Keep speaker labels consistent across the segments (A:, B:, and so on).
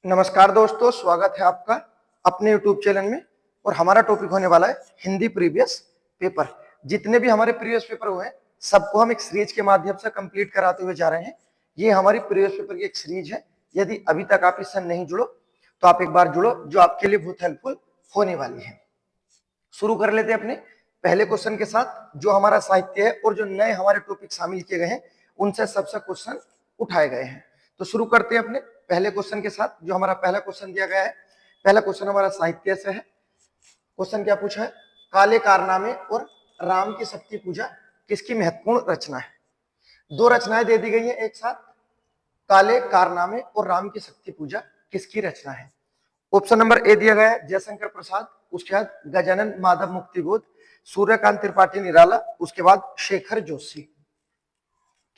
A: नमस्कार दोस्तों, स्वागत है आपका अपने यूट्यूब चैनल में। और हमारा टॉपिक होने वाला है हिंदी प्रीवियस पेपर। जितने भी हमारे प्रीवियस पेपर हुए हैं सबको हम एक सीरीज के माध्यम से कंप्लीट कराते हुए जा रहे हैं। ये हमारी प्रीवियस पेपर की एक सीरीज है। यदि अभी तक आप इससे नहीं जुड़ो तो आप एक बार जुड़ो, जो आपके लिए बहुत हेल्पफुल होने वाली है। शुरू कर लेते हैं अपने पहले क्वेश्चन के साथ। जो हमारा साहित्य है और जो नए हमारे टॉपिक शामिल किए गए हैं उनसे सबसे क्वेश्चन उठाए गए हैं। तो शुरू करते हैं अपने पहले क्वेश्चन के साथ। जो हमारा पहला क्वेश्चन दिया गया है, पहला क्वेश्चन हमारा साहित्य से है। क्वेश्चन क्या पूछा है? काले कारनामे और राम की शक्ति पूजा किसकी महत्वपूर्ण रचना है? दो रचनाएं दे दी गई है एक साथ। काले कारनामे और राम की शक्ति पूजा किसकी रचना है? ऑप्शन नंबर ए दिया गया है जयशंकर प्रसाद, उसके बाद गजानन माधव मुक्तिबोध, सूर्यकांत त्रिपाठी निराला, उसके बाद शेखर जोशी।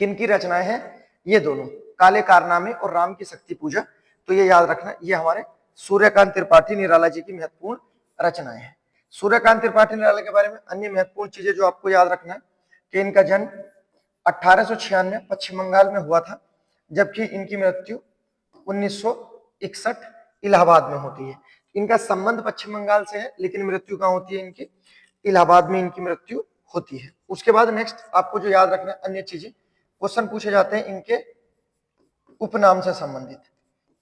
A: किनकी रचनाएं हैं ये दोनों? काले कारनामे और राम की शक्ति पूजा। तो ये याद रखना, ये हमारे सूर्यकांत त्रिपाठी निराला जी की महत्वपूर्ण रचनाएं हैं। सूर्यकांत त्रिपाठी निराला के बारे में अन्य महत्वपूर्ण चीजें जो आपको याद रखना है कि इनका जन्म 1896 पश्चिम बंगाल में हुआ था, जबकि इनकी मृत्यु 1961 इलाहाबाद में होती है। इनका संबंध पश्चिम बंगाल से है, लेकिन मृत्यु कहाँ होती है इनकी? इलाहाबाद में इनकी मृत्यु होती है। उसके बाद नेक्स्ट आपको जो याद रखना है अन्य चीजें, क्वेश्चन पूछे जाते हैं इनके उपनाम से संबंधित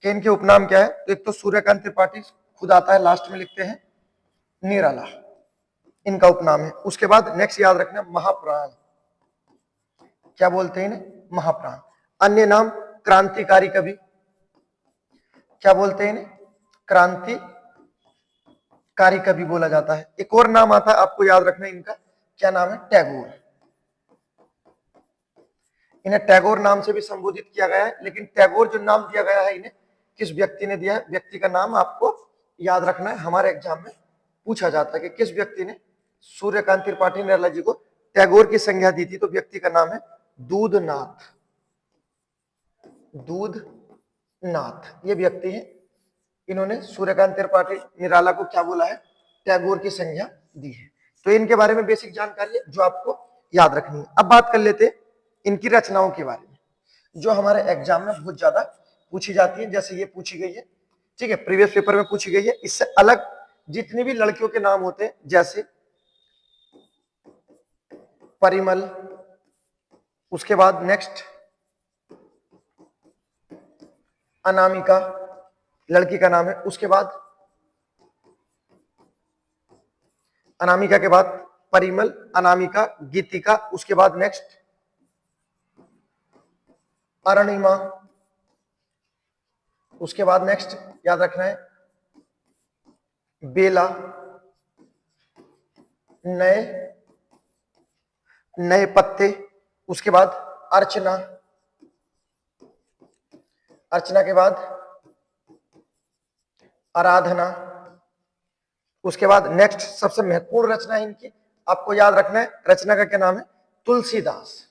A: कि इनके उपनाम क्या है। तो एक तो सूर्यकांत त्रिपाठी खुद आता है, लास्ट में लिखते हैं निराला, इनका उपनाम है। उसके बाद नेक्स्ट याद रखना महाप्राण, क्या बोलते हैं इन्हें? महाप्राण। अन्य नाम क्रांतिकारी कवि, क्या बोलते हैं इन्हें? क्रांतिकारी कवि बोला जाता है। एक और नाम आता है आपको याद रखना इनका, क्या नाम है? टैगोर। इन्हें टैगोर नाम से भी संबोधित किया गया है, लेकिन टैगोर जो नाम दिया गया है इन्हें किस व्यक्ति ने दिया है? व्यक्ति का नाम आपको याद रखना है, हमारे एग्जाम में पूछा जाता है कि किस व्यक्ति ने सूर्यकांत त्रिपाठी निराला जी को टैगोर की संज्ञा दी थी। तो व्यक्ति का नाम है दूधनाथ। दूधनाथ ये व्यक्ति है, इन्होंने सूर्यकांत त्रिपाठी निराला को क्या बोला है? टैगोर की संज्ञा दी है। तो इनके बारे में बेसिक जानकारी है जो आपको याद रखनी है। अब बात कर लेते हैं इनकी रचनाओं के बारे में, जो हमारे एग्जाम में बहुत ज्यादा पूछी जाती है। जैसे ये पूछी गई है, ठीक है, प्रीवियस पेपर में पूछी गई है। इससे अलग जितने भी लड़कियों के नाम होते हैं, जैसे परिमल, उसके बाद नेक्स्ट अनामिका लड़की का नाम है, उसके बाद अनामिका के बाद परिमल, अनामिका, गीतिका, उसके बाद नेक्स्ट अरुणिमा, उसके बाद नेक्स्ट याद रखना है बेला, नए नए पत्ते, उसके बाद अर्चना, अर्चना के बाद आराधना, उसके बाद नेक्स्ट सबसे महत्वपूर्ण रचना है इनकी, आपको याद रखना है रचना का क्या नाम है? तुलसीदास।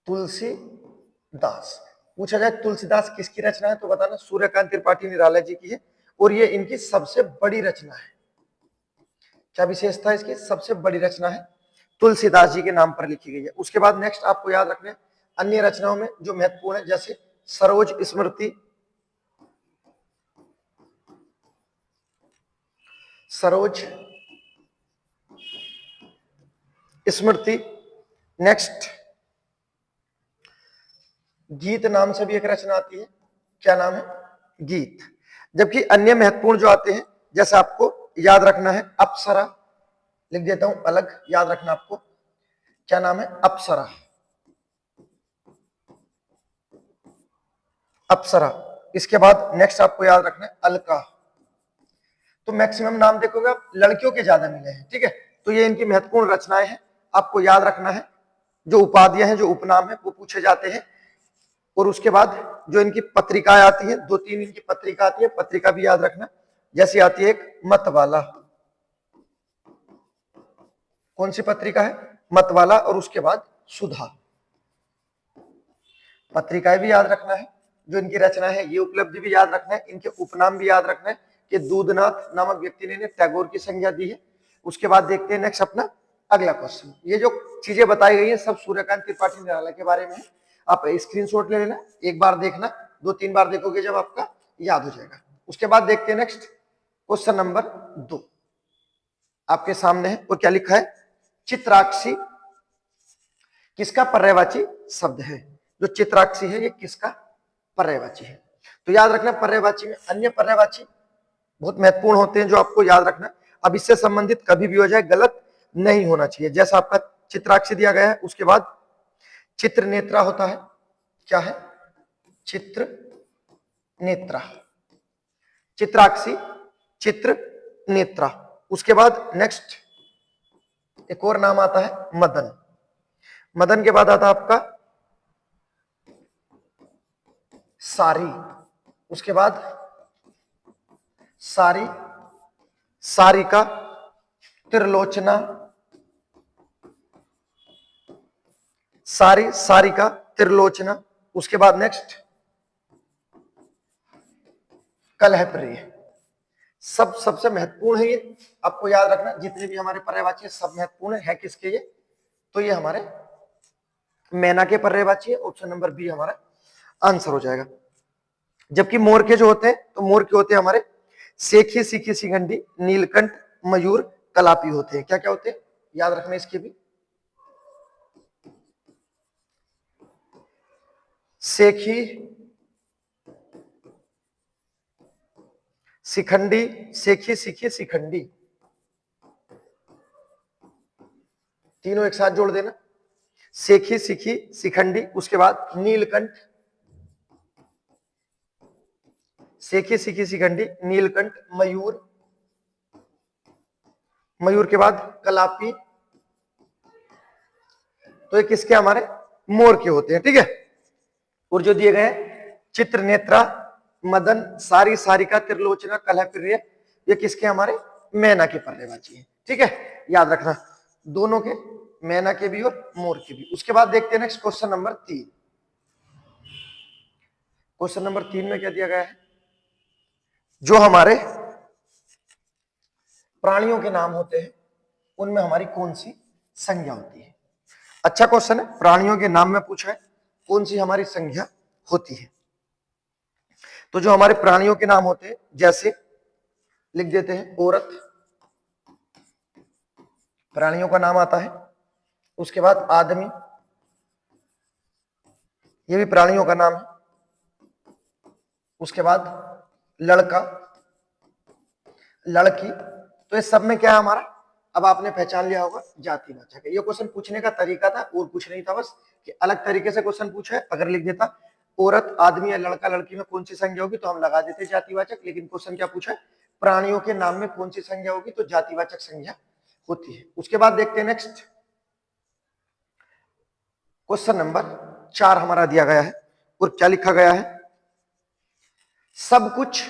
A: तुलसीदास पूछा जाए तुलसीदास किसकी रचना है तो बताना सूर्यकांत त्रिपाठी निराला जी की है, और ये इनकी सबसे बड़ी रचना है। क्या विशेषता है इसकी? सबसे बड़ी रचना है, तुलसीदास जी के नाम पर लिखी गई है। उसके बाद नेक्स्ट आपको याद रखना है अन्य रचनाओं में जो महत्वपूर्ण है, जैसे सरोज स्मृति, सरोज स्मृति, नेक्स्ट गीत नाम से भी एक रचना आती है, क्या नाम है? गीत। जबकि अन्य महत्वपूर्ण जो आते हैं, जैसे आपको याद रखना है अप्सरा, लिख देता हूं अलग, याद रखना आपको क्या नाम है? अप्सरा। अप्सरा। इसके बाद नेक्स्ट आपको याद रखना है अलका। तो मैक्सिमम नाम देखोगे आप लड़कियों के ज्यादा मिले हैं, ठीक है। तो ये इनकी महत्वपूर्ण रचनाएं हैं, आपको याद रखना है। जो उपाधियां हैं, जो उपनाम है, वो पूछे जाते हैं। और उसके बाद जो इनकी पत्रिकाएं आती हैं, 2-3 इनकी पत्रिका आती है, पत्रिका भी याद रखना। जैसी आती है एक मतवाला, कौन सी पत्रिका है? मतवाला। और उसके बाद सुधा। पत्रिकाएं भी याद रखना है, जो इनकी रचना है। ये उपलब्धि भी याद रखना है, इनके उपनाम भी याद रखना है कि दूधनाथ नामक व्यक्ति ने टैगोर की संज्ञा दी है। उसके बाद देखते हैं नेक्स्ट अपना अगला क्वेश्चन। ये जो चीजें बताई गई है सब सूर्यकांत त्रिपाठी निराला के बारे में है। आप स्क्रीनशॉट ले लेना, एक बार देखना, 2-3 बार देखोगे जब आपका याद हो जाएगा। उसके बाद देखते हैं नेक्स्ट क्वेश्चन नंबर 2 आपके सामने है और क्या लिखा है, चित्राक्षी किसका पर्यायवाची शब्द है। जो चित्राक्षी है ये किसका पर्यायवाची है। तो याद रखना पर्यायवाची में अन्य पर्यायवाची बहुत महत्वपूर्ण होते हैं जो आपको याद रखना। अब इससे संबंधित कभी भी हो जाए गलत नहीं होना चाहिए। जैसा आपका चित्राक्षी दिया गया है उसके बाद चित्र नेत्रा होता है। क्या है, चित्र नेत्रा, चित्राक्षी चित्र नेत्रा। उसके बाद नेक्स्ट एक और नाम आता है मदन। मदन के बाद आता है आपका सारी। उसके बाद सारी, सारिका, त्रिलोचना, सारी, सारिका, त्रिलोचना। उसके बाद नेक्स्ट कलहप्रिय। सब सबसे महत्वपूर्ण है ये, आपको याद रखना जितने भी हमारे पर्यायवाची सब महत्वपूर्ण है किसके ये, तो ये हमारे मैना के पर्यायवाची है। ऑप्शन नंबर बी हमारा आंसर हो जाएगा। जबकि मोर के जो होते हैं तो मोर के होते हैं हमारे सेखी, सीखी, सिखंडी, नीलकंठ, मयूर, कलापी होते हैं। क्या क्या होते हैं याद रखना इसके भी, सेखी, सिखंडी, सेखी, सीखी, सिखंडी, तीनों एक साथ जोड़ देना, सेखी, सीखी, सिखंडी। उसके बाद नीलकंठ, सेखी, सीखी, सिखंडी, नीलकंठ, मयूर, मयूर के बाद कलापी। तो ये किसके हमारे मोर के होते हैं, ठीक है। और जो दिए गए हैं चित्र नेत्रा, मदन, सारी, सारिका, त्रिलोचना, कलहप्रिय, ये किसके हमारे मैना के पर्यायवाची है, ठीक है। याद रखना दोनों के, मैना के भी और मोर के भी। उसके बाद देखते हैं next question number 3। Question number 3 में क्या दिया गया है, जो हमारे प्राणियों के नाम होते हैं उनमें हमारी कौन सी संज्ञा होती है। अच्छा क्वेश्चन है, प्राणियों के नाम में पूछा है कौन सी हमारी संज्ञा होती है। तो जो हमारे प्राणियों के नाम होते हैं जैसे लिख देते हैं औरत, प्राणियों का नाम आता है। उसके बाद आदमी, ये भी प्राणियों का नाम है। उसके बाद लड़का, लड़की, तो ये सब में क्या है हमारा, अब आपने पहचान लिया होगा जातिवाचक है। ये क्वेश्चन पूछने का तरीका था और कुछ नहीं था, बस कि अलग तरीके से क्वेश्चन पूछा है। अगर लिख देता औरत, आदमी या लड़का, लड़की में कौन सी संज्ञा होगी तो हम लगा देते जातिवाचक, लेकिन क्वेश्चन क्या पूछा है, प्राणियों के नाम में कौन सी संज्ञा होगी तो जातिवाचक संज्ञा होती है। उसके बाद देखते हैं नेक्स्ट क्वेश्चन नंबर 4 हमारा दिया गया है और क्या लिखा गया है, सब कुछ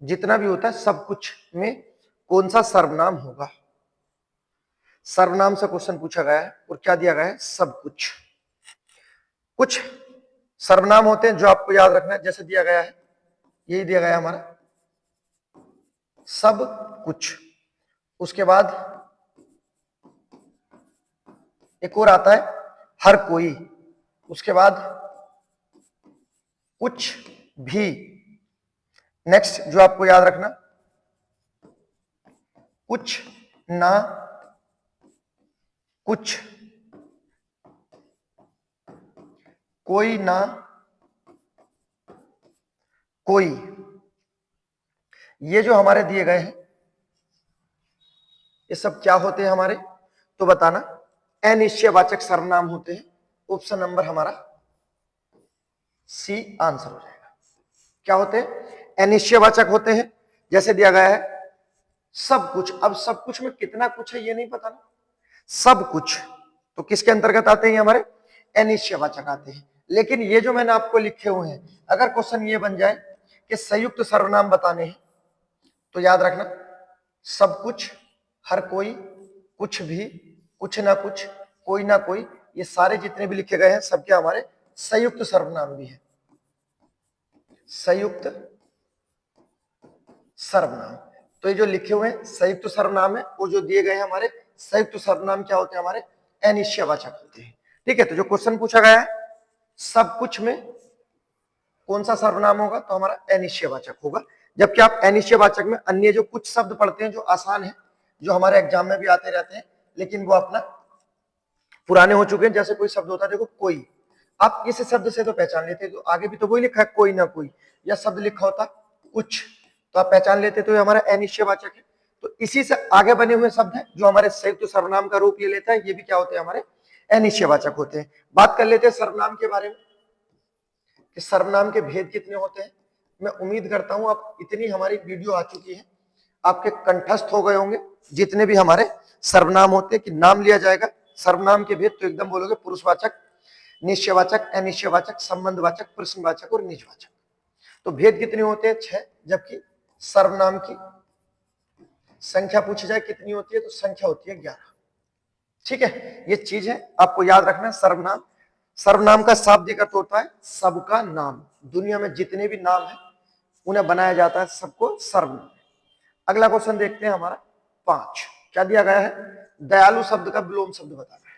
A: जितना भी होता है सब कुछ में कौन सा सर्वनाम होगा। सर्वनाम से क्वेश्चन पूछा गया है और क्या दिया गया है, सब कुछ। कुछ सर्वनाम होते हैं जो आपको याद रखना है, जैसे दिया गया है, यही दिया गया है हमारा सब कुछ। उसके बाद एक और आता है हर कोई। उसके बाद कुछ भी। नेक्स्ट जो आपको याद रखना, कुछ ना कुछ, कोई ना कोई। ये जो हमारे दिए गए हैं ये सब क्या होते हैं हमारे, तो बताना अनिश्चयवाचक सर्वनाम होते हैं। ऑप्शन नंबर हमारा सी आंसर हो जाएगा। क्या होते हैं, अनिश्चयवाचक होते हैं। जैसे दिया गया है सब कुछ, अब सब कुछ में कितना कुछ है ये नहीं पता ना, सब कुछ तो किसके अंतर्गत आते हैं, हमारे अनिश्चयवाचक आते हैं। लेकिन ये जो मैंने आपको लिखे हुए हैं, अगर क्वेश्चन ये बन जाए कि संयुक्त सर्वनाम बताने हैं तो याद रखना सब कुछ, हर कोई, कुछ भी, कुछ ना कुछ, कोई ना कोई, ये सारे जितने भी लिखे गए हैं सब क्या हमारे संयुक्त सर्वनाम भी है, संयुक्त सर्वनाम। तो ये जो लिखे हुए हैं संयुक्त सर्वनाम है, वो जो दिए गए हैं हमारे संयुक्त सर्वनाम क्या होते हैं, हमारे अनिश्चयवाचक होते हैं, ठीक है। तो जो क्वेश्चन पूछा गया है सब कुछ में कौन सा सर्वनाम होगा? तो हमारा अनिश्चयवाचक होगा। जबकि आप अनिश्चयवाचक में अन्य जो कुछ शब्द पढ़ते हैं जो आसान है, जो हमारे एग्जाम में भी आते रहते हैं, लेकिन वो अपना पुराने हो चुके हैं। जैसे कोई शब्द होता है, देखो कोई, आप इस शब्द से तो पहचान लेते, तो आगे भी तो वही लिखा है कोई ना कोई, या शब्द लिखा होता कुछ, तो आप पहचान लेते, तो ये हमारा अनिश्चयवाचक है। तो इसी से आगे बने हुए शब्द हैं जो हमारे संयुक्त सर्वनाम का रूप ले लेता है, ये भी क्या होते हैं? हमारे अनिश्चयवाचक होते हैं। बात कर लेते हैं सर्वनाम के बारे में कि सर्वनाम के भेद कितने होते हैं। मैं उम्मीद करता हूं आप इतनी हमारी वीडियो आ चुकी है, आपके कंठस्थ हो गए होंगे जितने भी हमारे सर्वनाम होते हैं कि नाम लिया जाएगा सर्वनाम के भेद, तो एकदम बोलोगे पुरुषवाचक, निश्चयवाचक, अनिश्चयवाचक, संबंधवाचक, प्रश्नवाचक और निजवाचक। तो भेद कितने होते हैं? 6। जबकि सर्वनाम की संख्या पूछी जाए कितनी होती है, तो संख्या होती है 11। ठीक है, ये चीज है आपको याद रखना। सर्वनाम, सर्वनाम का शाब्दिक अर्थ होता है सबका नाम। दुनिया में जितने भी नाम है उन्हें बनाया जाता है सबको सर्वनाम। अगला क्वेश्चन देखते हैं हमारा 5। क्या दिया गया है? दयालु शब्द का विलोम शब्द बताना है।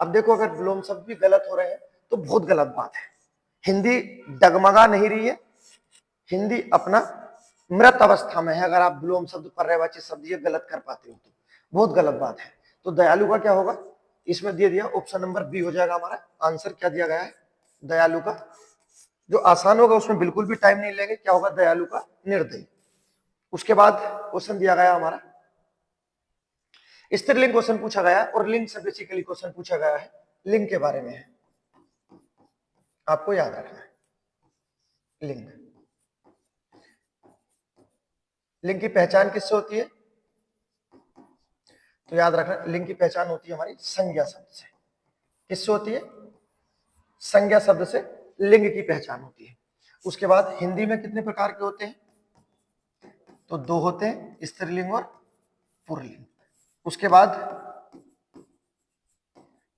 A: अब देखो, अगर विलोम शब्द भी गलत हो रहे हैं तो बहुत गलत बात है। हिंदी डगमगा नहीं रही है, हिंदी अपना मृत अवस्था में है। अगर आप विलोम शब्द, पर्यायवाची शब्द ये गलत कर पाते हो तो बहुत गलत बात है। तो दयालु का क्या होगा? इसमें दे दिया ऑप्शन नंबर बी हो जाएगा हमारा आंसर। क्या दिया गया है? दयालु का, जो आसान होगा उसमें बिल्कुल भी टाइम नहीं लेंगे, क्या होगा? दयालु का निर्दयी। उसके बाद क्वेश्चन दिया गया हमारा स्त्रीलिंग क्वेश्चन पूछा गया, और लिंग से बेसिकली क्वेश्चन पूछा गया है, लिंग के बारे में है, आपको याद रखना है। लिंग, लिंग की पहचान किससे होती है? तो याद रखना, लिंग की पहचान होती है हमारी संज्ञा शब्द से। किससे होती है? संज्ञा शब्द से लिंग की पहचान होती है। उसके बाद हिंदी में कितने प्रकार के होते हैं? तो 2 होते हैं, स्त्रीलिंग और पुल्लिंग। उसके बाद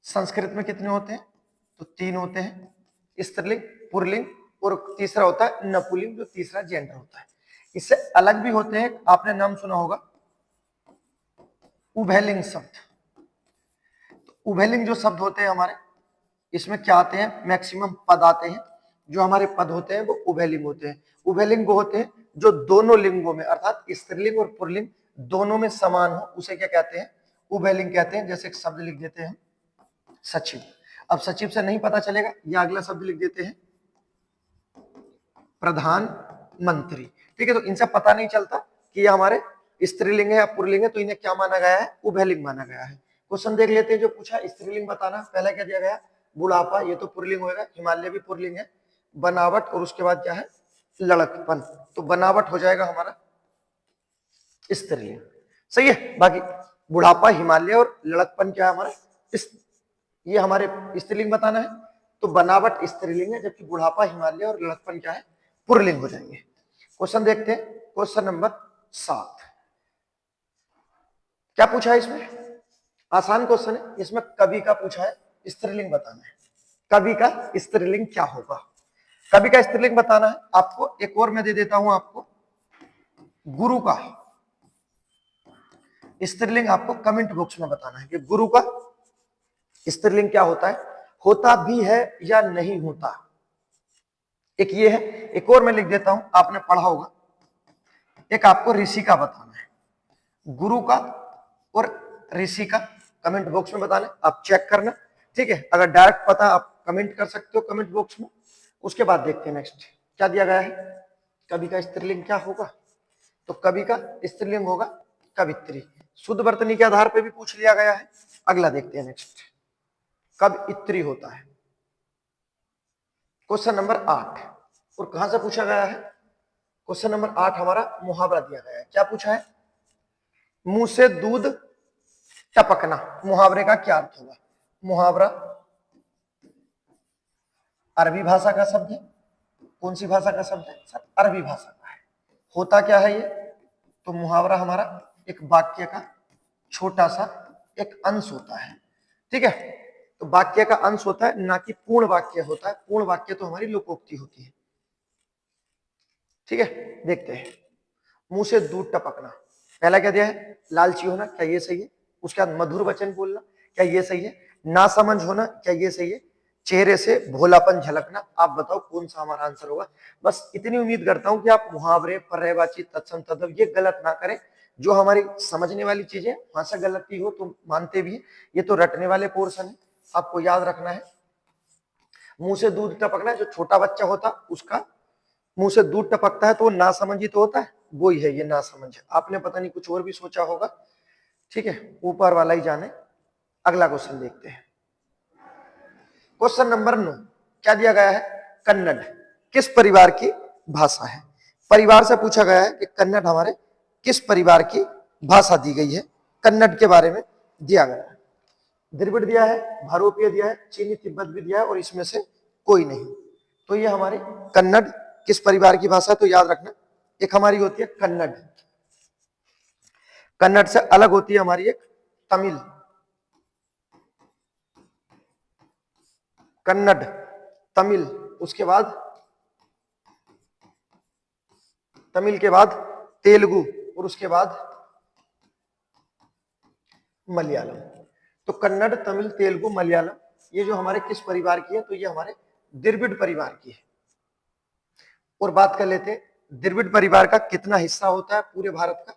A: संस्कृत में कितने होते हैं? तो 3 होते हैं, स्त्रीलिंग, पुल्लिंग और तीसरा होता है नपुंसक, जो तीसरा जेंडर होता है। इससे अलग भी होते हैं, आपने नाम सुना होगा उभयलिंग शब्द। तो उभयलिंग जो शब्द होते हैं हमारे, इसमें क्या आते हैं? मैक्सिमम पद आते हैं। जो हमारे पद होते हैं वो उभयलिंग होते हैं। उभयलिंग वो होते हैं जो दोनों लिंगों में, अर्थात स्त्रीलिंग और पुल्लिंग दोनों में समान हो, उसे क्या कहते हैं? उभयलिंग कहते हैं। जैसे एक शब्द लिख देते हैं सचिव। अब सचिव से नहीं पता चलेगा, या अगला शब्द लिख देते हैं प्रधानमंत्री। ठीक है, तो इनसे पता नहीं चलता कि ये हमारे स्त्रीलिंग है या पुल्लिंग है, तो इन्हें क्या माना गया है? उभयलिंग माना गया है। क्वेश्चन देख लेते हैं जो पूछा, स्त्रीलिंग बताना। पहला क्या दिया गया? बुढ़ापा, ये तो पुल्लिंग होगा। हिमालय भी पुल्लिंग है। बनावट, और उसके बाद क्या है? लड़कपन। तो बनावट हो जाएगा हमारा स्त्रीलिंग, सही है। बाकी बुढ़ापा, हिमालय और लड़कपन क्या है हमारा? ये हमारे स्त्रीलिंग बताना है, तो बनावट स्त्रीलिंग है, जबकि बुढ़ापा, हिमालय और लड़कपन क्या है? पुल्लिंग हो जाएंगे। क्वेश्चन देखते हैं, क्वेश्चन नंबर 7। क्या पूछा है इसमें? आसान क्वेश्चन है। इसमें कवि का पूछा है, स्त्रीलिंग बताना है। कवि का स्त्रीलिंग क्या होगा? कवि का स्त्रीलिंग बताना है आपको। एक और मैं दे देता हूं आपको, गुरु का स्त्रीलिंग आपको कमेंट बॉक्स में बताना है कि गुरु का स्त्रीलिंग क्या होता है, होता भी है या नहीं होता। एक ये है, एक और मैं लिख देता हूं, आपने पढ़ा होगा। एक आपको ऋषि का बताना है, गुरु का और ऋषि का कमेंट बॉक्स में बताना है, आप चेक करना। ठीक है, अगर डायरेक्ट पता आप कमेंट कर सकते हो कमेंट बॉक्स में। उसके बाद देखते हैं नेक्स्ट क्या दिया गया है। कवि का स्त्रीलिंग क्या होगा? तो कवि का स्त्रीलिंग होगा कवित्री। शुद्ध वर्तनी के आधार पर भी पूछ लिया गया है। अगला देखते हैं नेक्स्ट, कवित्री होता है क्वेश्चन नंबर 8। और कहां से पूछा गया है? क्वेश्चन नंबर 8 हमारा मुहावरा दिया गया है। क्या पूछा है? मुंह से दूध टपकना, मुहावरे का क्या अर्थ होगा? मुहावरा अरबी भाषा का शब्द है। कौन सी भाषा का शब्द है सर? अरबी भाषा का है। होता क्या है ये? तो मुहावरा हमारा एक वाक्य का छोटा सा एक अंश होता है। ठीक है, तो वाक्य का अंश होता है, ना कि पूर्ण वाक्य होता है। पूर्ण वाक्य तो हमारी लोकोक्ति होती है। ठीक है, देखते हैं। मुंह से दूध टपकना, पहला क्या दिया है? लालची होना, क्या ये सही है? उसके बाद मधुर वचन बोलना, क्या ये सही है? नासमझ होना, क्या ये सही है? चेहरे से भोलापन झलकना। आप बताओ कौन सा हमारा आंसर होगा। बस इतनी उम्मीद करता हूं कि आप मुहावरे, पर्यायवाची, तत्सम, तद्भव ये गलत ना करें। जो हमारी समझने वाली चीजें वहां से गलती हो तो मानते भी हैं, ये तो रटने वाले पोर्शन है, आपको याद रखना है। मुंह से दूध टपकना, जो छोटा बच्चा होता उसका मुंह से दूध टपकता है तो वो नासमझ ही तो होता है, वो ही है ये नासमझ। आपने पता नहीं कुछ और भी सोचा होगा। ठीक है, ऊपर वाला ही जाने। अगला क्वेश्चन देखते हैं। क्वेश्चन नंबर 9 क्या दिया गया है? कन्नड़ किस परिवार की भाषा है? परिवार से पूछा गया है कि कन्नड़ हमारे किस परिवार की भाषा दी गई है। कन्नड़ के बारे में दिया गया है। द्रविड़ दिया है, भारोपीय दिया है, चीनी तिब्बत भी दिया है और इसमें से कोई नहीं। तो ये हमारी कन्नड़ किस परिवार की भाषा है? तो याद रखना, एक हमारी होती है कन्नड़, कन्नड़ से अलग होती है हमारी एक तमिल। कन्नड़, तमिल, उसके बाद तमिल के बाद तेलुगु और उसके बाद मलयालम। तो कन्नड़, तमिल, तेलुगु, मलयालम ये जो हमारे किस परिवार की है? तो ये हमारे द्रविड़ परिवार की है। और बात कर लेते हैं द्रविड़ परिवार का कितना हिस्सा होता है पूरे भारत का।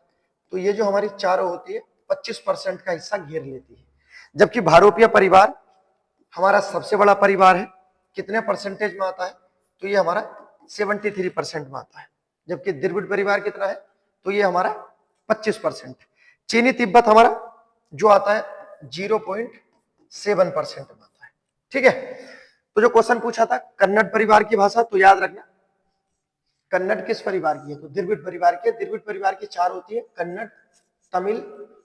A: तो ये जो हमारी चारों होती है 25% का हिस्सा घेर लेती है। जबकि भारोपीय परिवार हमारा सबसे बड़ा परिवार है, कितने परसेंटेज में आता है? तो ये हमारा 73% में आता है। जबकि द्रविड़ परिवार कितना है? तो ये हमारा 25%। चीनी तिब्बत हमारा जो आता है 0.7% में आता है। ठीक है, तो जो क्वेश्चन पूछा था कन्नड़ परिवार की भाषा, तो याद रखना कन्नड़ किस परिवार की है? तो द्रविड़ परिवार की है। द्रविड़ परिवार की चार होती है, कन्नड़, तमिल,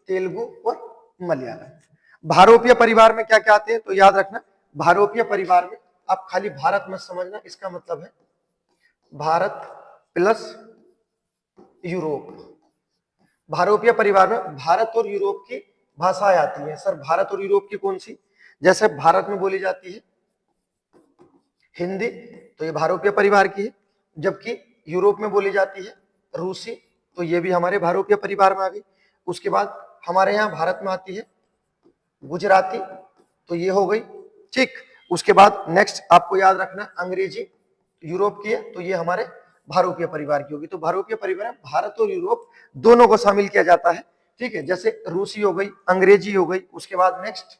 A: तेलुगु और मलयालम। भारोपीय परिवार में क्या क्या आते हैं? तो याद रखना भारोपीय परिवार में आप खाली भारत मत समझना, इसका मतलब है भारत प्लस यूरोप। भारोपीय परिवार में भारत और यूरोप की भाषाएं आती है। सर भारत और यूरोप की कौन सी? जैसे भारत में बोली जाती है हिंदी, तो ये भारोपीय परिवार की है। जबकि यूरोप में बोली जाती है रूसी, तो ये भी हमारे भारोपीय परिवार में आ गई। उसके बाद हमारे यहाँ भारत में आती है गुजराती, तो ये हो गई। ठीक, उसके बाद नेक्स्ट आपको याद रखना अंग्रेजी यूरोप की है, तो ये हमारे भारोपीय परिवार की होगी। तो भारोपीय परिवार में भारत और यूरोप दोनों को शामिल किया जाता है। ठीक है, जैसे रूसी हो गई, अंग्रेजी हो गई। उसके बाद नेक्स्ट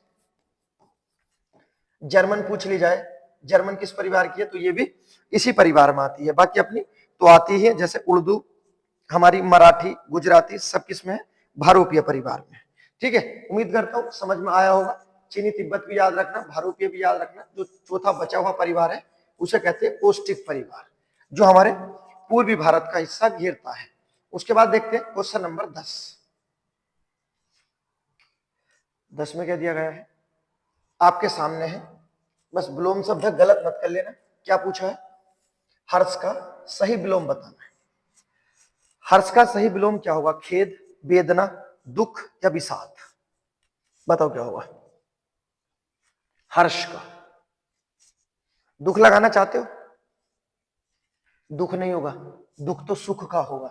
A: जर्मन पूछ ली जाए, जर्मन किस परिवार की है? तो ये भी इसी परिवार में आती है। बाकी अपनी तो आती है, जैसे उर्दू हमारी, मराठी, गुजराती सब किसमें है? भारोपीय परिवार में। ठीक है, उम्मीद करता हूं समझ में आया होगा। चीनी तिब्बत भी याद रखना, भारोपीय भी याद रखना। जो चौथा बचा हुआ परिवार है उसे कहते हैं पौष्टिक परिवार, जो हमारे पूर्वी भारत का हिस्सा घेरता है। उसके बाद देखते हैं क्वेश्चन नंबर 10। 10 में क्या दिया गया है? आपके सामने है, बस विलोम शब्द है, गलत मत कर लेना। क्या पूछा है? हर्ष का सही विलोम बताना है। हर्ष का सही विलोम क्या होगा? खेद, वेदना, दुख या विषाद? बताओ क्या होगा हर्ष का? दुख लगाना चाहते हो? दुख नहीं होगा, दुख तो सुख का होगा।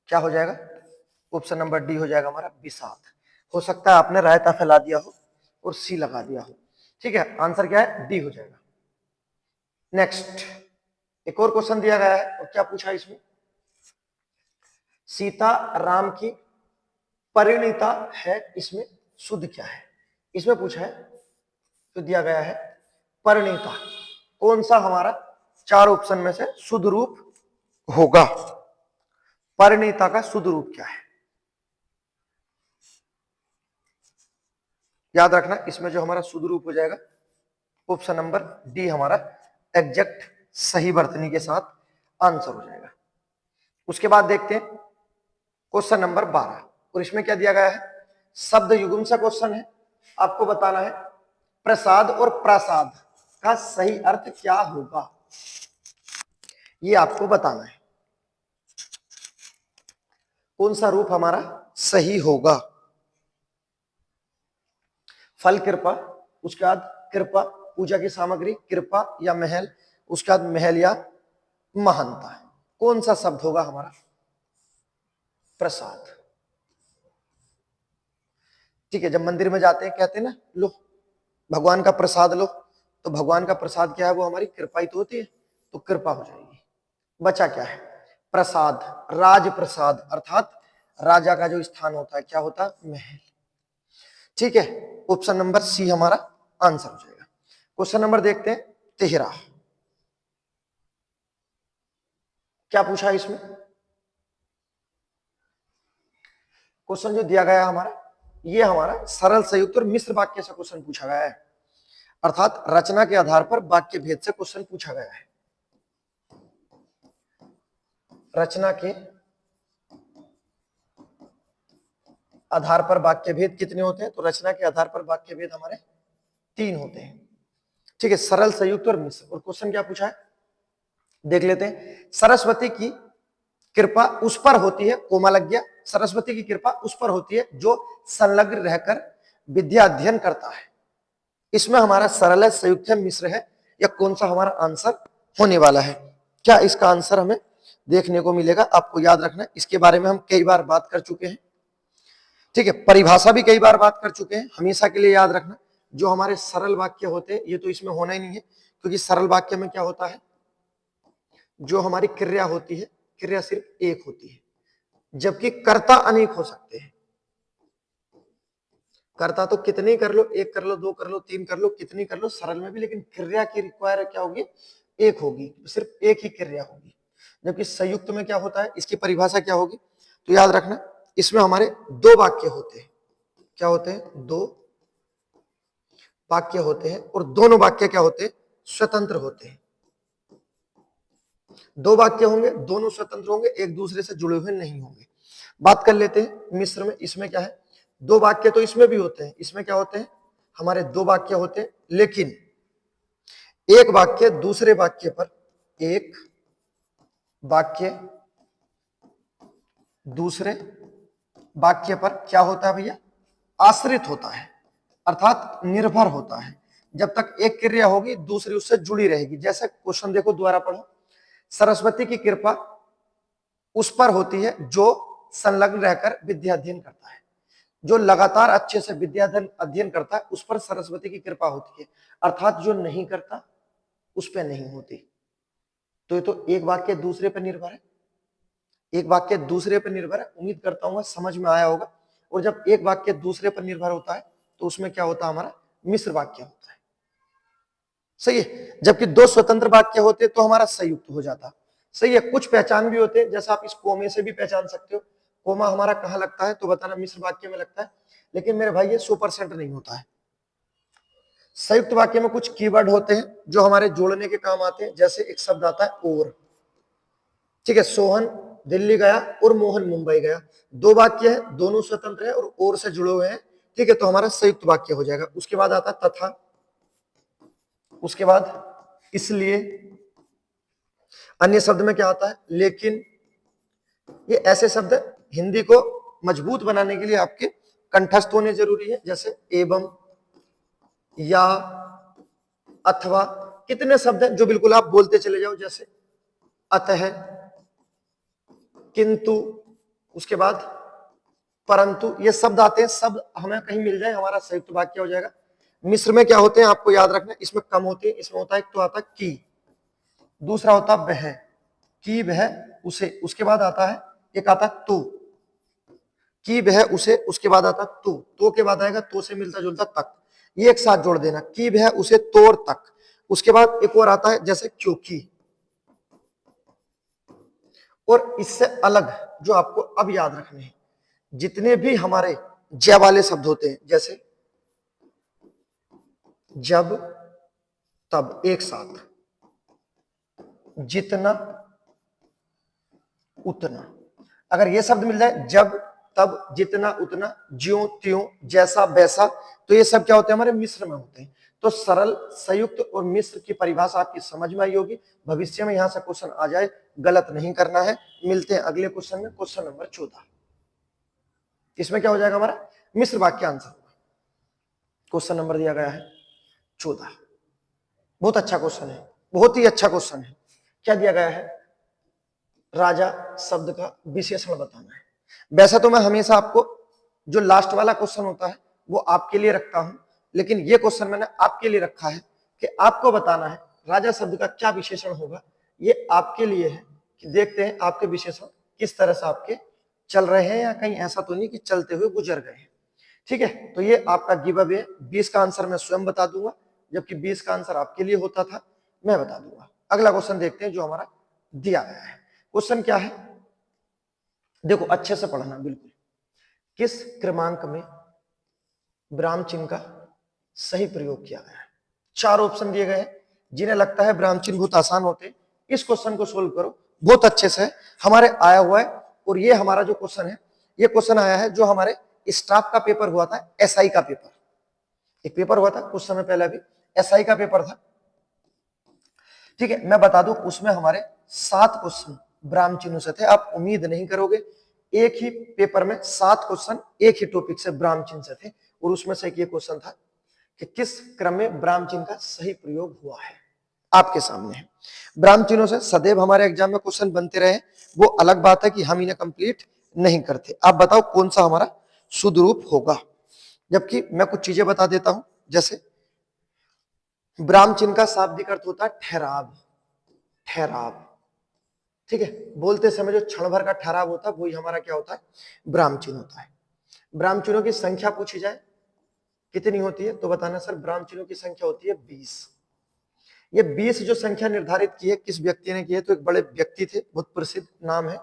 A: क्या हो जाएगा? ऑप्शन नंबर डी हो जाएगा हमारा विषाद। हो सकता है आपने रायता फैला दिया हो और सी लगा दिया हो। ठीक है, आंसर क्या है? डी हो जाएगा। नेक्स्ट एक और क्वेश्चन दिया गया है और क्या पूछा इसमें? सीता राम की परिणीता है, इसमें शुद्ध क्या है? इसमें पूछा है तो दिया गया है परिणीता। कौन सा हमारा चार ऑप्शन में से शुद्ध रूप होगा? परिणीता का शुद्ध रूप क्या है? याद रखना इसमें जो हमारा शुद्ध रूप हो जाएगा ऑप्शन नंबर डी हमारा एग्जैक्ट सही वर्तनी के साथ आंसर हो जाएगा। उसके बाद देखते हैं क्वेश्चन नंबर 12 और इसमें क्या दिया गया है? शब्द युग्म से क्वेश्चन है। आपको बताना है प्रसाद और प्रासाद का सही अर्थ क्या होगा, ये आपको बताना है। कौन सा रूप हमारा सही होगा? फल कृपा, उसके बाद कृपा, पूजा की सामग्री, कृपा या महल, उसके बाद महल या महानता। कौन सा शब्द होगा हमारा? प्रसाद। ठीक है, जब मंदिर में जाते हैं कहते हैं ना लो भगवान का प्रसाद लो, तो भगवान का प्रसाद क्या है, वो हमारी कृपा ही तो होती है, तो कृपा हो जाएगी। बचा क्या है, प्रसाद, राज प्रसाद, अर्थात राजा का जो स्थान होता है क्या होता है, महल। ठीक है, ऑप्शन नंबर सी हमारा आंसर हो जाएगा। क्वेश्चन नंबर देखते हैं 13, क्या पूछा है इसमें। क्वेश्चन जो दिया गया हमारा, ये हमारा सरल संयुक्त और मिश्र वाक्य से क्वेश्चन पूछा गया है, अर्थात रचना के आधार पर वाक्य भेद से क्वेश्चन पूछा गया है। रचना के आधार पर वाक्य भेद कितने होते हैं, तो रचना के आधार पर वाक्य भेद हमारे 3 होते हैं। ठीक है, सरल संयुक्त और मिश्र। और क्वेश्चन क्या पूछा है देख लेते हैं। सरस्वती की कृपा उस पर होती है, कोमा लग गया, सरस्वती की कृपा उस पर होती है जो संलग्न रहकर विद्या अध्ययन करता है। इसमें हमारा सरल है, संयुक्त है, मिश्र है, या कौन सा हमारा आंसर होने वाला है। क्या इसका आंसर हमें देखने को मिलेगा, आपको याद रखना, इसके बारे में हम कई बार बात कर चुके हैं। ठीक है, परिभाषा भी कई बार बात कर चुके हैं। हमेशा के लिए याद रखना, जो हमारे सरल वाक्य होते हैं ये तो इसमें होना ही नहीं है, क्योंकि सरल वाक्य में क्या होता है, जो हमारी क्रिया होती है, क्रिया सिर्फ एक होती है, जबकि कर्ता अनेक हो सकते हैं। कर्ता तो कितनी कर लो, 1 कर लो, 2 कर लो, 3 कर लो, कितनी कर लो सरल में भी, लेकिन क्रिया की रिक्वायर क्या होगी, एक होगी, सिर्फ एक ही क्रिया होगी। जबकि संयुक्त में क्या होता है, इसकी परिभाषा क्या होगी, तो याद रखना, इसमें हमारे 2 वाक्य होते हैं। क्या होते हैं, 2 वाक्य होते हैं, और दोनों वाक्य क्या होते हैं, स्वतंत्र होते हैं। 2 वाक्य होंगे, दोनों स्वतंत्र होंगे, एक दूसरे से जुड़े हुए नहीं होंगे। बात कर लेते हैं मिश्र में। इसमें क्या है, 2 वाक्य तो इसमें भी होते हैं। इसमें क्या होते हैं, हमारे 2 वाक्य होते हैं, लेकिन एक वाक्य दूसरे वाक्य पर, एक वाक्य दूसरे वाक्य पर क्या होता है भैया, आश्रित होता है, अर्थात निर्भर होता है। जब तक एक क्रिया होगी दूसरी उससे जुड़ी रहेगी। जैसे क्वेश्चन देखो, दोबारा पढ़ो। सरस्वती की कृपा उस पर होती है जो संलग्न रहकर विद्या अध्ययन करता है। जो लगातार अच्छे से विद्या अध्ययन करता है उस पर सरस्वती की कृपा होती है, अर्थात जो नहीं करता उस पर नहीं होती। तो ये तो एक वाक्य दूसरे पर निर्भर है, एक वाक्य दूसरे पर निर्भर है। उम्मीद करता हूँ समझ में आया होगा। और जब एक वाक्य दूसरे पर निर्भर होता है तो उसमें क्या होता है, हमारा मिश्र वाक्य होता है। सही है, जबकि 2 स्वतंत्र वाक्य होते तो हमारा संयुक्त हो जाता। सही है, कुछ पहचान भी होते हैं, जैसा आप इस कोमे से भी पहचान सकते हो। कोमा हमारा कहाँ लगता है, तो बताना, मिश्र वाक्य में लगता है, लेकिन मेरे भाई ये 100% नहीं होता है। संयुक्त वाक्य में कुछ कीवर्ड होते हैं जो हमारे जोड़ने के काम आते हैं। जैसे एक शब्द आता है और, ठीक है, सोहन दिल्ली गया और मोहन मुंबई गया। 2 वाक्य है, दोनों स्वतंत्र है और से जुड़े हुए हैं। ठीक है, तो हमारा संयुक्त वाक्य हो जाएगा। उसके बाद आता है तथा, उसके बाद इसलिए, अन्य शब्द में क्या आता है, लेकिन। ये ऐसे शब्द हिंदी को मजबूत बनाने के लिए आपके कंठस्थ होने जरूरी है। जैसे एवं, या, अथवा, कितने शब्द हैं जो बिल्कुल आप बोलते चले जाओ। जैसे अतः, किंतु, उसके बाद परंतु, ये शब्द आते हैं। शब्द हमें कहीं मिल जाए हमारा संयुक्त वाक्य हो जाएगा। मिश्र में क्या होते हैं आपको याद रखना, इसमें कम होते हैं। इसमें होता है, एक तो आता है की, दूसरा होता है वह, की वह उसे, उसके बाद आता है एक आता है तो, की वह उसे, उसके बाद आता तो के बाद आएगा तो से मिलता जुलता तक, ये एक साथ जोड़ देना, की वह उसे तोड़ तक। उसके बाद एक और आता है जैसे क्योंकि। और इससे अलग जो आपको अब याद रखने हैं, जितने भी हमारे जय वाले शब्द होते हैं, जैसे जब, तब, एक साथ, जितना, उतना। अगर ये शब्द मिल जाए, जब, तब, जितना, उतना, ज्यों त्यों, जैसा वैसा, तो ये सब क्या होते हैं, हमारे मिश्र में होते हैं। तो सरल, संयुक्त और मिश्र की परिभाषा आपकी समझ में आई होगी। भविष्य में यहां से क्वेश्चन आ जाए, गलत नहीं करना है। मिलते हैं अगले क्वेश्चन में, क्वेश्चन नंबर 14। इसमें क्या हो जाएगा, हमारा मिश्र वाक्य आंसर होगा। क्वेश्चन नंबर दिया गया है 14। बहुत अच्छा क्वेश्चन है, बहुत ही अच्छा क्वेश्चन है। क्या दिया गया है, राजा शब्द का विशेषण बताना है। वैसे तो मैं हमेशा आपको जो लास्ट वाला क्वेश्चन होता है वो आपके लिए रखता हूं, लेकिन ये क्वेश्चन मैंने आपके लिए रखा है कि आपको बताना है राजा शब्द का क्या विशेषण होगा। ये आपके लिए है कि देखते हैं आपके विशेषण किस तरह से आपके चल रहे हैं या कहीं ऐसा तो नहीं कि चलते हुए गुजर गए हैं। ठीक है, तो ये आपका गिव अवे 20 का आंसर मैं स्वयं बता दूंगा, जबकि 20 का आंसर आपके लिए होता था, मैं बता दूंगा। अगला क्वेश्चन देखते हैं जो हमारा दिया गया है। क्वेश्चन क्या है, देखो अच्छे से पढ़ना बिल्कुल। किस क्रमांक में विराम चिन्ह का सही प्रयोग किया गया है। 4 ऑप्शन दिए गए हैं, जिन्हें लगता है विराम चिन्ह बहुत आसान होते हैं, इस क्वेश्चन को सोल्व करो बहुत अच्छे से। हमारे आया हुआ है, और ये हमारा जो क्वेश्चन है, ये क्वेश्चन आया है जो हमारे स्टाफ का पेपर हुआ था, एसआई का पेपर। एक पेपर हुआ था कुछ समय पहले, भी एसआई का पेपर था। ठीक है, मैं बता दूं उसमें हमारे 7 क्वेश्चन विराम चिन्हों से थे। आप उम्मीद नहीं करोगे, एक ही पेपर में 7 क्वेश्चन एक ही टॉपिक से विराम चिन्ह से थे, और उसमें से एक ये क्वेश्चन था कि किस क्रम में विराम चिन्ह का सही प्रयोग हुआ है। आपके सामने है। विराम चिन्हों से सदैव हमारे एग्जाम में क्वेश्चन बनते रहे, वो अलग बात है कि हम इन्हें कंप्लीट नहीं करते। आप बताओ कौन सा हमारा शुद्ध रूप होगा। जबकि मैं कुछ चीजें बता देता हूं, जैसे विराम चिन्ह का शाब्दिक अर्थ होता है ठहराव। ठहराव, ठीक है, बोलते समय जो क्षण भर का ठहराव होता है वही हमारा क्या होता है, विराम चिन्ह होता है। विराम चिन्हों की संख्या पूछी जाए कितनी होती है, तो बताना सर विराम चिन्हों की संख्या होती है 20। ये 20 जो संख्या निर्धारित की है किस व्यक्ति ने की है, तो एक बड़े व्यक्ति थे, बहुत प्रसिद्ध नाम है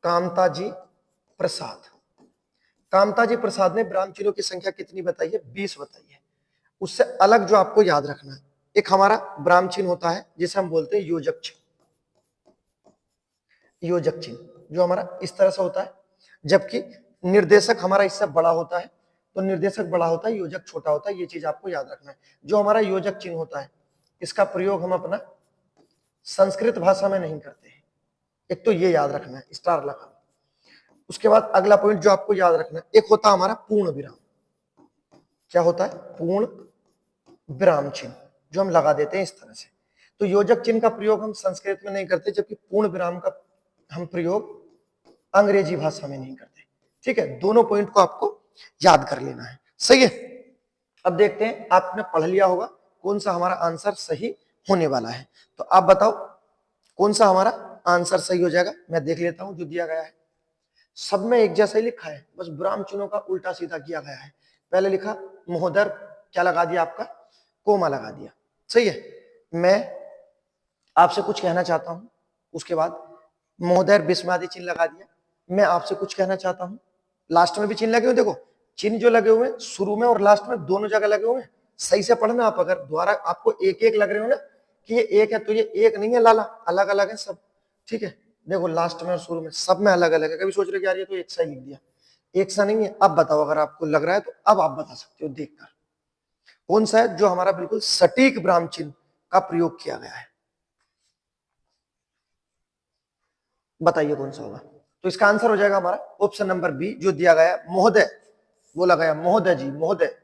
A: कामताजी प्रसाद। कामताजी प्रसाद ने विराम चिन्हों की संख्या कितनी बताई है, 20 बताई है। उससे अलग जो आपको याद रखना है, एक हमारा विराम चिन्ह होता है जिसे हम बोलते हैं योजक चिन्ह। योजक चिन्ह जो हमारा इस तरह से होता है, जबकि निर्देशक हमारा इससे बड़ा होता है। तो निर्देशक बड़ा होता है, योजक छोटा होता है, ये चीज आपको याद रखना है। जो हमारा योजक चिन्ह होता है, इसका प्रयोग हम अपना संस्कृत भाषा में नहीं करते हैं। एक तो ये याद रखना है, स्टार लगा। उसके बाद अगला पॉइंट जो आपको याद रखना है, एक होता है हमारा पूर्ण विराम। क्या होता है, पूर्ण विराम चिन्ह जो हम लगा देते हैं इस तरह से। तो योजक चिन्ह का प्रयोग हम संस्कृत में नहीं करते, जबकि पूर्ण विराम का हम प्रयोग अंग्रेजी भाषा में नहीं करते। ठीक है, दोनों पॉइंट को आपको याद कर लेना है, सही है। अब देखते हैं, आपने पढ़ लिया होगा कौन सा हमारा आंसर सही होने वाला है। तो आप बताओ कौन सा हमारा आंसर सही हो जाएगा। मैं देख लेता हूं जो दिया गया है, सब में एक जैसा ही लिखा है, बस विराम चिन्हों का उल्टा सीधा किया गया है। पहले लिखा महोदय, क्या लगा दिया आपका, कोमा लगा दिया, सही है। मैं आपसे कुछ कहना चाहता हूं, उसके बाद महोदय विस्मयादि चिन्ह लगा दिया। मैं आपसे कुछ कहना चाहता हूं, लास्ट में भी चिन्ह लगे हुए, देखो चिन्ह जो लगे हुए शुरू में और लास्ट में दोनों जगह लगे हुए हैं। सही से पढ़ना, आप अगर द्वारा आपको एक एक लग रहे हो ना कि ये एक है, तो ये एक नहीं है लाला, अलग अलग है सब। ठीक है, देखो लास्ट में और शुरू में सब में अलग अलग है। कभी सोच रहे कि यार ये तो एक सा ही लिख दिया, एक सा नहीं है। अब बताओ, अगर आपको लग रहा है तो अब आप बता सकते हो देखकर कौन सा है जो हमारा बिल्कुल सटीक विराम चिन्ह का प्रयोग किया गया है। बताइए कौन सा होगा। तो इसका आंसर हो जाएगा हमारा ऑप्शन नंबर बी जो दिया गया है, महोदय। वो लगाया महोदय जी, महोदय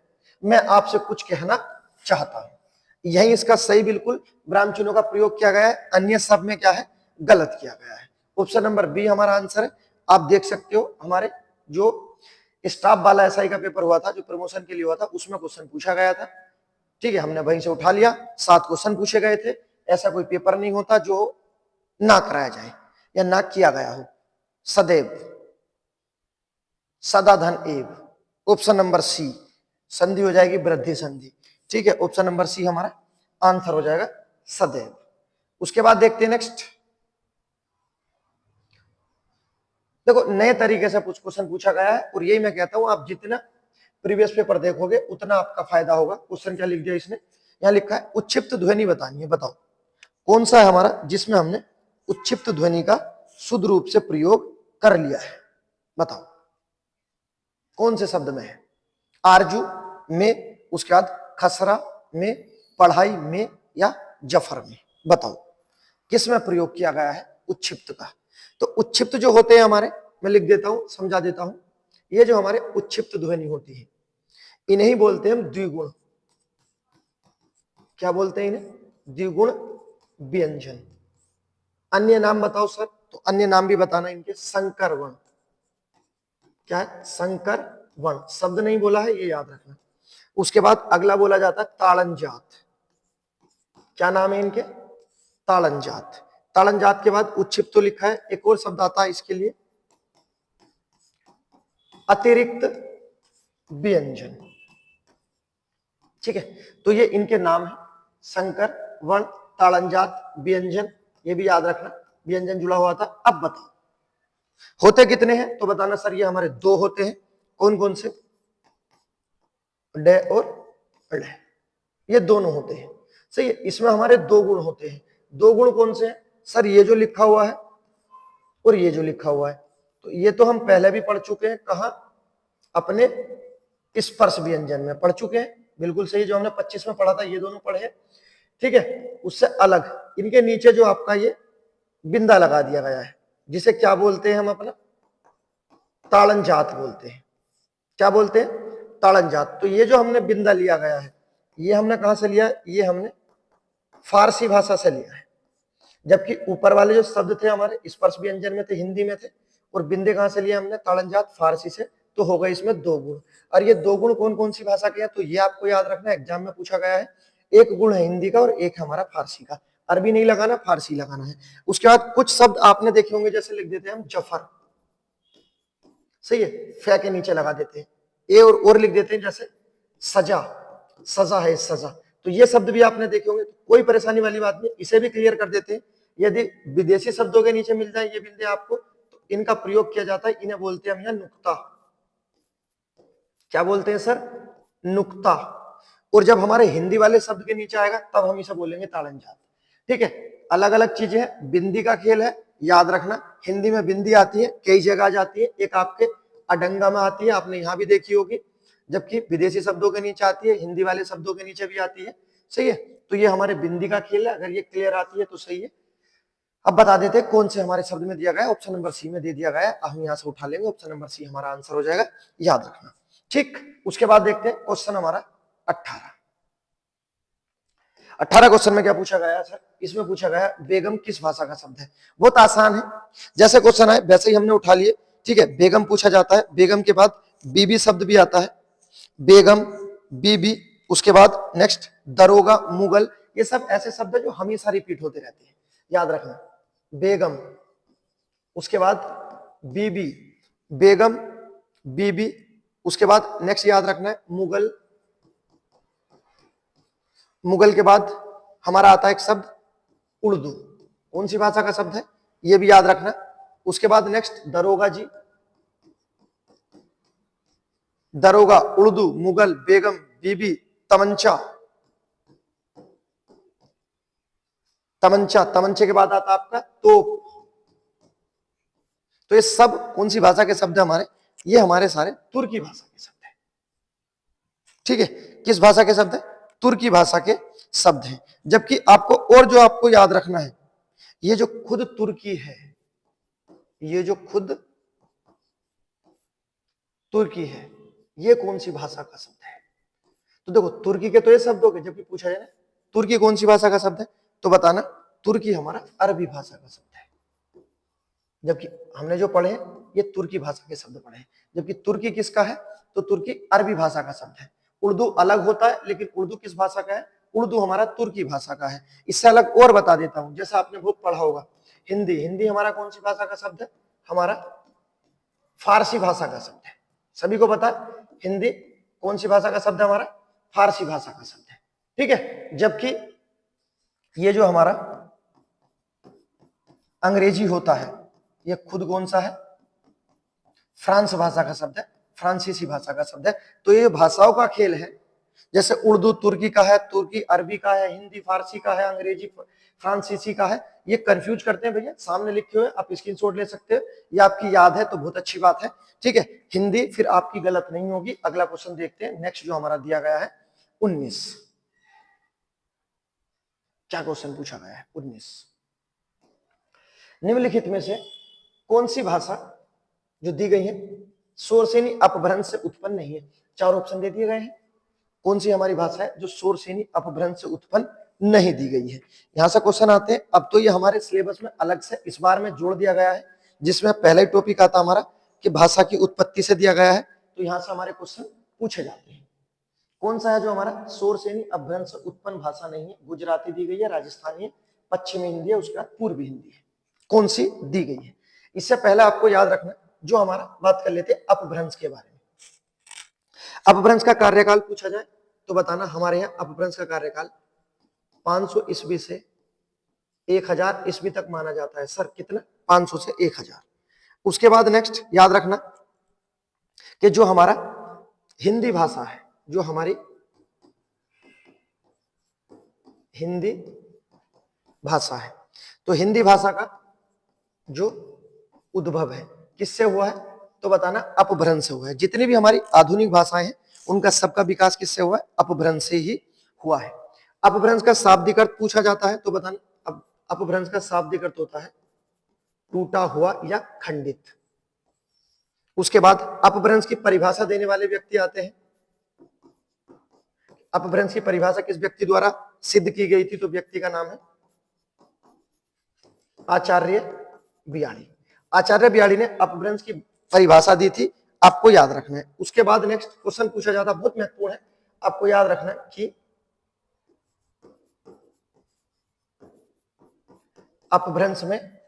A: मैं आपसे कुछ कहना चाहता हूं। यही इसका सही बिल्कुल विराम चिन्हों का प्रयोग किया गया है, अन्य सब में क्या है, गलत किया गया है। ऑप्शन नंबर बी हमारा आंसर है। आप देख सकते हो हमारे जो स्टाफ वाला एसआई का पेपर हुआ था, जो प्रमोशन के लिए हुआ था, उसमें क्वेश्चन पूछा गया था। ठीक है, हमने वहीं से उठा लिया, 7 क्वेश्चन पूछे गए थे। ऐसा कोई पेपर नहीं होता जो ना कराया जाए या ना किया गया हो। सदैव, सदा धन एव। ऑप्शन नंबर सी, संधि हो जाएगी वृद्धि संधि। ठीक है, ऑप्शन नंबर सी हमारा आंसर हो जाएगा सदैव। उसके बाद देखते हैं नेक्स्ट। देखो नए तरीके से कुछ क्वेश्चन पूछा गया है, और यही मैं कहता हूं आप जितना प्रीवियस पेपर देखोगे उतना आपका फायदा होगा। क्वेश्चन क्या लिख दिया इसने, यहां लिखा है उच्छिप्त ध्वनि बतानी है। बताओ कौन सा है हमारा जिसमें हमने उच्छिप्त ध्वनि का शुद्ध रूप से प्रयोग कर लिया है। बताओ कौन से शब्द में है, आरजू में, उसके बाद खसरा में, पढ़ाई में, या जफर में। बताओ किस में प्रयोग किया गया है उच्छिप्त का। तो उच्छिप्त जो होते हैं हमारे, मैं लिख देता हूं, समझा देता हूं। ये जो हमारे उच्छिप्त ध्वनि होती है इन्हें बोलते हैं हम द्विगुण। क्या बोलते हैं इन्हें, द्विगुण व्यंजन। अन्य नाम बताओ सर, तो अन्य नाम भी बताना इनके, संकर वर्ण। क्या है, संकर वर्ण। शब्द नहीं बोला है, ये याद रखना। उसके बाद अगला बोला जाता है ताड़न जात। क्या नाम है इनके? ताड़न जात। ताड़न जात के बाद उच्छिप्त तो लिखा है, एक और शब्द आता है इसके लिए, अतिरिक्त व्यंजन। ठीक है, तो ये इनके नाम है, संकर, वर्ण, ताड़न जात, व्यंजन, ये भी याद रखना, व्यंजन जुड़ा हुआ था। अब बताओ होते कितने हैं? तो बताना सर ये हमारे दो होते हैं। कौन कौन से? डे और ड, ये दोनों होते हैं। सही है, इसमें हमारे दो गुण होते हैं। दो गुण कौन से हैं? सर ये जो लिखा हुआ है और ये जो लिखा हुआ है। तो ये तो हम पहले भी पढ़ चुके हैं, कहा? अपने स्पर्श व्यंजन में पढ़ चुके हैं। बिल्कुल सही, जो हमने 25 में पढ़ा था ये दोनों पढ़े हैं। ठीक है, उससे अलग इनके नीचे जो आपका ये बिंदा लगा दिया गया है, जिसे क्या बोलते हैं हम? अपना ताड़न जात बोलते हैं। क्या बोलते हैं? ताड़न जात। तो ये जो हमने बिंदा लिया गया है, ये हमने कहां से लिया? ये हमने फारसी भाषा से लिया है। जबकि ऊपर वाले जो शब्द थे हमारे स्पर्श व्यंजन में थे, हिंदी में थे, और बिंदे कहां से लिए हमने? ताड़न जात, फारसी से। तो हो गए इसमें दो गुण। और ये दो गुण कौन कौन सी भाषा के हैं? तो ये आपको याद रखना, एग्जाम में पूछा गया है। एक गुण है हिंदी का और एक हमारा फारसी का। अरबी नहीं लगाना, फारसी लगाना है। उसके बाद कुछ शब्द आपने देखे होंगे, जैसे लिख देते हैं हम जफर। सही है, फे के नीचे लगा देते हैं, ए और लिख देते हैं, जैसे सजा, सजा है सजा। तो ये शब्द भी आपने देखे होंगे, कोई परेशानी वाली बात नहीं, इसे भी क्लियर कर देते हैं। यदि विदेशी शब्दों के नीचे मिल जाए ये बिंदे आपको, तो इनका प्रयोग किया जाता है, इन्हें बोलते हैं हम यहाँ नुक्ता। क्या बोलते हैं सर? नुक्ता। और जब हमारे हिंदी वाले शब्द के नीचे आएगा तब हम इसे बोलेंगे ताड़न जात। ठीक है, अलग अलग चीजें हैं, बिंदी का खेल है, याद रखना। हिंदी में बिंदी आती है, कई जगह आ जाती है, एक आपके अडंगा में आती है, आपने यहाँ भी देखी होगी, जबकि विदेशी शब्दों के नीचे आती है, हिंदी वाले शब्दों के नीचे भी आती है। सही है, तो ये हमारे बिंदी का खेल है, अगर ये क्लियर आती है तो सही है। अब बता देते हैं कौन से हमारे शब्द में दिया गया है। ऑप्शन नंबर सी में दे दिया गया है, हम यहाँ से उठा लेंगे, ऑप्शन नंबर सी हमारा आंसर हो जाएगा, याद रखना। ठीक, उसके बाद देखते हैं क्वेश्चन हमारा 18 क्वेश्चन में क्या पूछा गया है सर? इसमें पूछा गया है बेगम किस भाषा का शब्द है। बहुत आसान है, जैसे क्वेश्चन आए वैसे ही हमने उठा लिए। ठीक है, बेगम पूछा जाता है, बेगम के बाद बीबी शब्द भी आता है, बेगम, बीबी, उसके बाद नेक्स्ट दरोगा, मुगल। ये सब ऐसे शब्द है जो हमेशा रिपीट होते रहते हैं, याद रखना। बेगम, उसके बाद बीबी, बेगम, बीबी, उसके बाद नेक्स्ट याद रखना है मुगल। मुगल के बाद हमारा आता है एक शब्द उर्दू। कौन सी भाषा का शब्द है? ये भी याद रखना। उसके बाद नेक्स्ट दरोगा जी, दरोगा, उर्दू, मुगल, बेगम, बीबी, तमंचा, तमंचा, तमंचे के बाद आता है आपका तोप। तो ये सब कौन सी भाषा के शब्द है हमारे? ये हमारे सारे तुर्की भाषा के शब्द है। ठीक है, किस भाषा के शब्द है? तुर्की भाषा के शब्द हैं। जबकि आपको और जो आपको याद रखना है, ये जो खुद तुर्की है, ये जो खुद तुर्की है, ये कौन सी भाषा का शब्द है? तो देखो तुर्की के तो ये शब्द हो गए, जबकि पूछा जाए ना तुर्की कौन सी भाषा का शब्द है, तो बताना तुर्की हमारा अरबी भाषा का शब्द है। जबकि हमने जो पढ़े ये तुर्की भाषा के शब्द पढ़े हैं। जबकि तुर्की किसका है? तो तुर्की अरबी भाषा का शब्द है। उर्दू अलग होता है, लेकिन उर्दू किस भाषा का है? उर्दू हमारा तुर्की भाषा का है। इससे अलग और बता देता हूं, जैसा आपने बहुत पढ़ा होगा हिंदी। हिंदी हमारा कौन सी भाषा का शब्द है? हमारा फारसी भाषा का शब्द है। सभी को पता है हिंदी कौन सी भाषा का शब्द है? हमारा फारसी भाषा का शब्द है। ठीक है, जबकि ये जो हमारा अंग्रेजी होता है, ये खुद कौन सा है? फ्रांस भाषा का शब्द है, फ्रांसीसी भाषा का शब्द है। तो ये भाषाओं का खेल है। जैसे उर्दू तुर्की का है, तुर्की अरबी का है, हिंदी फारसी का है, अंग्रेजी फ्रांसीसी का है। ये कंफ्यूज करते हैं भैया, सामने लिखे हुए आप स्क्रीनशॉट ले सकते हो, ये आपकी याद है तो बहुत अच्छी बात है। ठीक है, हिंदी फिर आपकी गलत नहीं होगी। अगला क्वेश्चन देखते हैं, नेक्स्ट जो हमारा दिया गया है 19। क्या क्वेश्चन पूछा गया है? 19, निम्नलिखित में से कौन सी भाषा जो दी गई है शोरसेनी अपभ्रंश से उत्पन्न नहीं है? चार ऑप्शन दे दिए गए हैं। कौन सी हमारी भाषा है जो शोरसेनी अपभ्रंश से उत्पन्न नहीं दी गई है? यहां से क्वेश्चन आते हैं। अब तो ये हमारे सिलेबस में अलग से इस बार में जोड़ दिया गया है, जिसमें पहला ही टॉपिक आता हमारा कि भाषा की उत्पत्ति से दिया गया है। तो यहां से हमारे क्वेश्चन पूछे जाते हैं। कौन सा है जो हमारा सोरसेनी अपभ्रंश उत्पन्न भाषा नहीं है? गुजराती दी गई है, राजस्थानी है, पश्चिमी हिंदी है, उसके बाद पूर्वी हिंदी है। कौन सी दी गई है? इससे पहले आपको याद रखना जो हमारा बात कर लेते हैं अपभ्रंश के बारे में। अपभ्रंश का कार्यकाल पूछा जाए तो बताना हमारे यहाँ अपभ्रंश का कार्यकाल 500 ईस्वी से 1000 ईस्वी तक माना जाता है। सर कितना? 500 से 1000। उसके बाद नेक्स्ट याद रखना कि जो हमारा हिंदी भाषा है, जो हमारी हिंदी भाषा है, तो हिंदी भाषा का जो उद्भव है किससे हुआ है? तो बताना अपभ्रंश से हुआ है। जितनी भी हमारी आधुनिक भाषाएं हैं उनका सबका विकास किससे हुआ है? अपभ्रंश से ही हुआ है। अपभ्रंश का शाब्दिक अर्थ पूछा जाता है तो बताना अपभ्रंश का शाब्दिक अर्थ होता है टूटा हुआ या खंडित। उसके बाद अपभ्रंश की परिभाषा देने वाले व्यक्ति आते हैं। अपभ्रंश की परिभाषा किस व्यक्ति द्वारा सिद्ध की गई थी? तो व्यक्ति का नाम है आचार्य बिहारी। आचार्य बिहारी ने अपभ्रंश की परिभाषा दी थी, आपको याद रखना है। उसके बाद नेक्स्ट क्वेश्चन पूछा जाता है, बहुत महत्वपूर्ण है, आपको याद रखना है कि अपभ्रंश में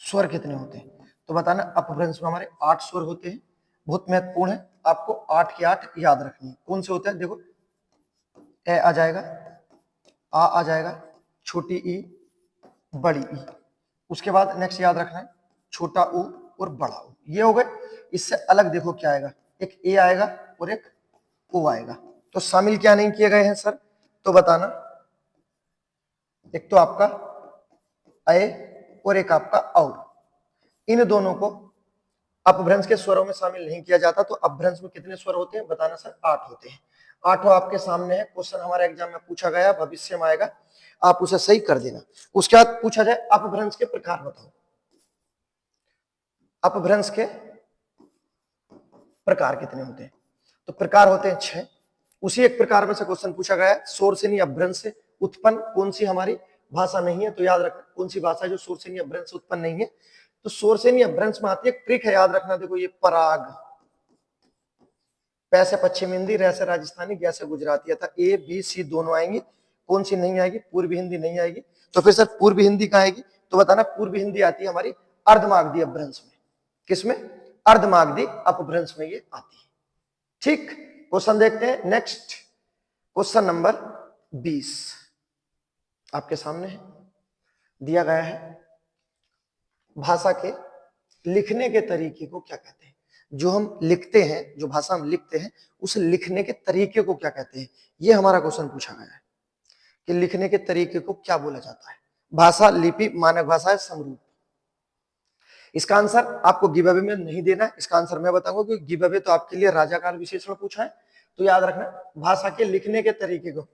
A: स्वर कितने होते हैं? तो बताना अपभ्रंश में हमारे 8 स्वर होते हैं। बहुत महत्वपूर्ण है, आपको 8 के 8 याद रखनी है। कौन से होते हैं? देखो, ए आ जाएगा, आ जाएगा, छोटी ई, बड़ी ई। उसके बाद नेक्स्ट याद रखना है छोटा ऊ और बड़ा ऊ। ये हो गए। इससे अलग देखो क्या आएगा, एक ए आएगा और एक ओ आएगा। तो शामिल क्या नहीं किए गए हैं सर? तो बताना एक तो आपका अ और एक आपका और। इन दोनों को अपभ्रंश के स्वरों में शामिल नहीं किया जाता। तो अपभ्रंश में कितने स्वर होते हैं? बताना सर 8 होते हैं। 8 आपके सामने है, क्वेश्चन हमारे एग्जाम में पूछा गया, भविष्य में आएगा, आप उसे सही कर देना। उसके बाद पूछा जाए अपभ्रंश के प्रकार बताओ। अपभ्रंश के प्रकार कितने होते हैं? तो प्रकार होते हैं 6। उसी एक प्रकार में से क्वेश्चन पूछा गया है, सोरसेनी अपभ्रंश से उत्पन्न कौन सी हमारी भाषा नहीं है? तो याद रखना कौन सी भाषा जो सोरसेनी अपभ्रंश से उत्पन्न नहीं है? तो सोरसेनी अपभ्रंश में आती है ट्रिक है, याद रखना। देखो ये पराग, पैसे पश्चिम हिंदी, रैसे राजस्थानी, जैसे गुजराती, था ए बी सी दोनों आएंगी। कौन सी नहीं आएगी? पूर्वी हिंदी नहीं आएगी। तो फिर सर पूर्वी हिंदी कहाँ आएगी? तो बताना पूर्वी हिंदी आती है हमारी अर्धमागधी अपभ्रंश में। किसमें? अर्धमागधी अपभ्रंश में ये आती है। ठीक, क्वेश्चन देखते हैं नेक्स्ट। क्वेश्चन नंबर 20 आपके सामने है, दिया गया है भाषा के लिखने के तरीके को क्या कहते हैं? जो हम लिखते हैं, जो भाषा हम लिखते हैं, उस लिखने के तरीके को क्या कहते हैं? ये हमारा क्वेश्चन पूछा गया है कि लिखने के तरीके को क्या बोला जाता है? भाषा, लिपि, मानक भाषा है, समरूप। इसका आंसर आपको गिव अवे में नहीं देना है, इसका आंसर मैं बताऊंगा, क्योंकि गिव अवे तो आपके लिए राजाकाल विशेषण पूछा है। तो याद रखना भाषा के लिखने के तरीके को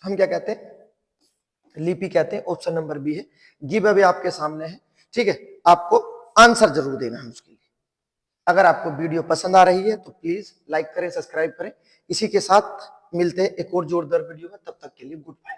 A: हम क्या कहते हैं? लिपि कहते हैं। ऑप्शन नंबर बी है। गिव अवे आपके सामने है, ठीक है, आपको आंसर जरूर देना है उसके लिए। अगर आपको वीडियो पसंद आ रही है तो प्लीज लाइक करें, सब्सक्राइब करें। इसी के साथ मिलते हैं एक और जोरदार वीडियो में, तब तक के लिए गुड बाय।